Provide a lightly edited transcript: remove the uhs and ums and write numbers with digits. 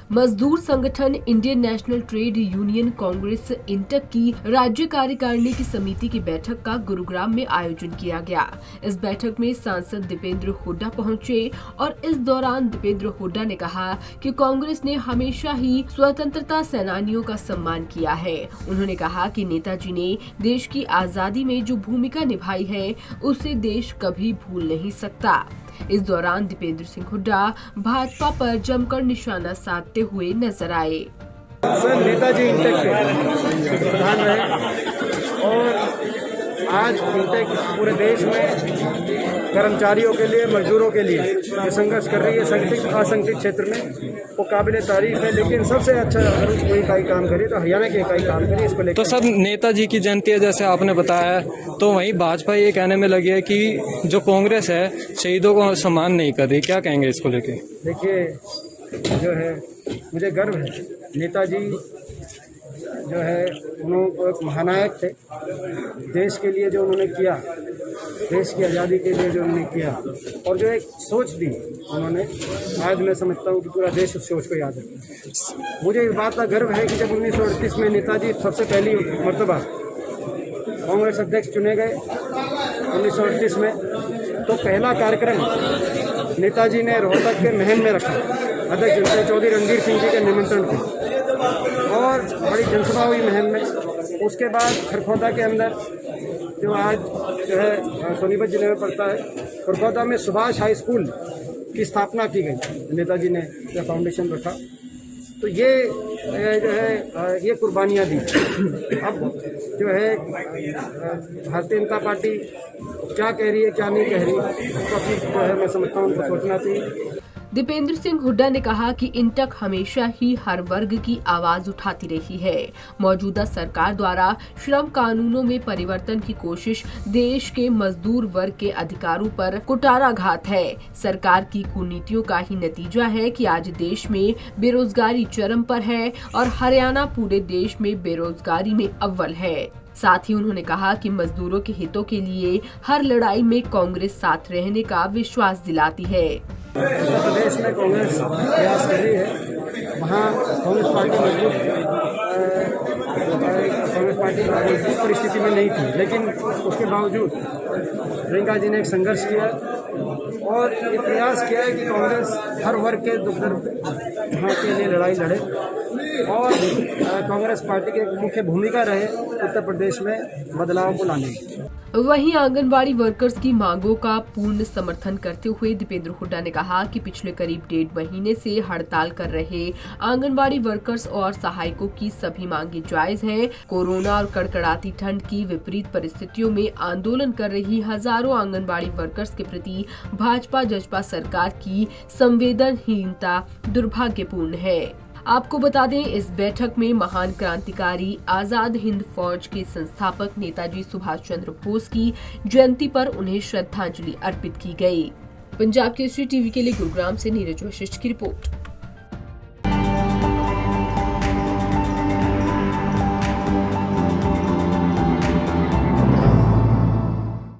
मजदूर संगठन Indian national trade union Congress INTUC की राज्य कार्यकारिणी की समिति की बैठक का गुरुग्राम में आयोजन किया गया। इस बैठक में सांसद दीपेंद्र हुड्डा पहुंचे और इस दौरान दीपेंद्र हुड्डा ने कहा कि कांग्रेस ने हमेशा ही स्वतंत्रता सेनानियों का सम्मान किया है। उन्होंने कहा कि नेताजी ने देश की आजादी में जो भूमिका निभाई है उसे देश कभी भूल नहीं सकता। इस दौरान दीपेंद्र सिंह हुड्डा भाजपा पर जमकर निशाना साधते हुए नजर आए। सर, नेताजी इंटेक के प्रधान रहे और आज इंटेक पूरे देश में कर्मचारियों के लिए, मजदूरों के लिए जो संघर्ष कर रही है संगठित असंगठित क्षेत्र में, वो काबिल तारीफ है। लेकिन सबसे अच्छा अगर कोई इकाई काम करे तो हरियाणा की इकाई काम करे इसको लेकर। तो सर, नेताजी की जयंती है जैसे आपने बताया, तो वहीं भाजपा ये कहने में लगी है कि जो कांग्रेस है शहीदों को सम्मान नहीं कर रही, क्या कहेंगे इसको लेके? देखिए, जो है मुझे गर्व है, नेताजी जो है उन्होंने एक महानायक थे। देश के लिए जो उन्होंने किया, देश की आज़ादी के लिए जो उन्होंने किया और जो एक सोच दी उन्होंने, आज मैं समझता हूँ कि पूरा देश उस सोच को याद रखता है। मुझे इस बात का गर्व है कि जब 1938 में नेताजी सबसे पहली मर्तबा कांग्रेस अध्यक्ष चुने गए 1938 में, तो पहला कार्यक्रम नेताजी ने रोहतक के महल में रखा अध्यक्ष चौधरी रणधीर सिंह जी के निमंत्रण पर, और बड़ी जनसभा हुई महल में। उसके बाद खरखौदा के अंदर जो आज जो है सोनीपत जिले में पड़ता है, खरखौदा में सुभाष हाई स्कूल की स्थापना की गई। नेताजी ने जो फाउंडेशन रखा, तो ये जो है ये कुर्बानियाँ दी। अब जो है भारतीय जनता पार्टी क्या कह रही है, क्या नहीं कह रही, तो जो है मैं समझता हूँ उनको सोचना चाहिए। दीपेंद्र सिंह हुड्डा ने कहा कि इंटक हमेशा ही हर वर्ग की आवाज उठाती रही है। मौजूदा सरकार द्वारा श्रम कानूनों में परिवर्तन की कोशिश देश के मजदूर वर्ग के अधिकारों पर कुठाराघात है। सरकार की कुनीतियों का ही नतीजा है कि आज देश में बेरोजगारी चरम पर है और हरियाणा पूरे देश में बेरोजगारी में अव्वल है। साथ ही उन्होंने कहा कि मजदूरों के हितों के लिए हर लड़ाई में कांग्रेस साथ रहने का विश्वास दिलाती है। उत्तर प्रदेश में कांग्रेस प्रयास कर रही है, वहाँ कांग्रेस पार्टी मजबूत परिस्थिति में नहीं थी, लेकिन उसके बावजूद प्रियंका जी ने एक संघर्ष किया और ये प्रयास किया है कि कांग्रेस हर वर्ग के दुख दर्द वहाँ के लिए लड़ाई लड़े और कांग्रेस पार्टी की एक मुख्य भूमिका रहे उत्तर प्रदेश में बदलाव को लाने में। वहीं आंगनबाड़ी वर्कर्स की मांगों का पूर्ण समर्थन करते हुए दीपेंद्र हुड्डा ने कहा कि पिछले करीब 1.5 महीने से हड़ताल कर रहे आंगनबाड़ी वर्कर्स और सहायकों की सभी मांगे जायज हैं। कोरोना और कड़कड़ाती ठंड की विपरीत परिस्थितियों में आंदोलन कर रही हजारों आंगनबाड़ी वर्कर्स के प्रति भाजपा जजपा सरकार की संवेदनहीनता दुर्भाग्यपूर्ण है। आपको बता दें, इस बैठक में महान क्रांतिकारी आजाद हिंद फौज के संस्थापक नेताजी सुभाष चंद्र बोस की जयंती पर उन्हें श्रद्धांजलि अर्पित की गई। पंजाब केसरी टीवी के लिए गुरुग्राम से नीरज वशिष्ठ की रिपोर्ट।